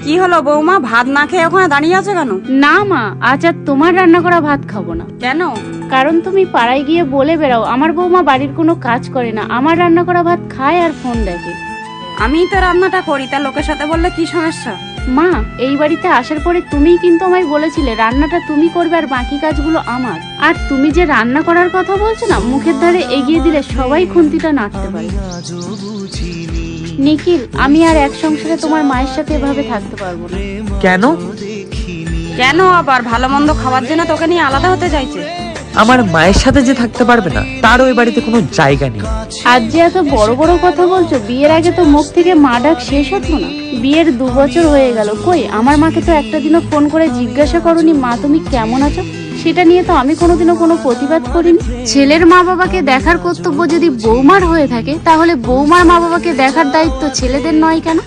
কি হলো বৌমা, ভাত না খেয়ে ওখানে দাঁড়িয়ে আছো কেন? না মা, আজ আর তোমার রান্না করা ভাত খাবো না। কেন? কারণ তুমি পাড়ায় গিয়ে বলে বেড়াও আমার বৌমা বাড়ির কোনো কাজ করে না, আমার রান্না করা ভাত খায় আর ফোন দেখে। আমি তো রান্নাটা করি, তা লোকের সাথে বললে কি সমস্যা? মা, এই বাড়িতে আসার পরে তুমিই কিন্তু আমায় বলেছিলে রান্নাটা তুমি করবে আর বাকি কাজগুলো আমার। আর তুমি যে রান্না করার কথা বলছো না, মুখের ধারে এগিয়ে দিলে সবাই খুন্তিটা নাড়তে পারে। নিখিল, আমি আর এক সংসারে তোমার মায়ের সাথে এভাবে থাকতে পারবো না। কেন? কেন আবার? ভালো মন্দ খাওয়ার জন্য তোকে নিয়ে আলাদা হতে চাইছে? আমার মায়ের সাথে যে থাকতে পারবে না, তার ওই বাড়িতে কোনো জায়গা নেই। আজ যে এত বড় বড় কথা বলছো, বিয়ের আগে তো মুখ থেকে মা ডাক শেষ হতো না। বিয়ের 2 বছর হয়ে গেল, কই আমার মাকে তো একটা দিনও ফোন করে জিজ্ঞাসা করনি মা তুমি কেমন আছো। সেটা নিয়ে তো আমি কোনোদিনও কোনো প্রতিবাদ করিনি। ছেলের মা বাবাকে দেখার কর্তব্য যদি বৌমার হয়ে থাকে, তাহলে বৌমার মা বাবাকে দেখার দায়িত্ব ছেলেদের নয় কেন?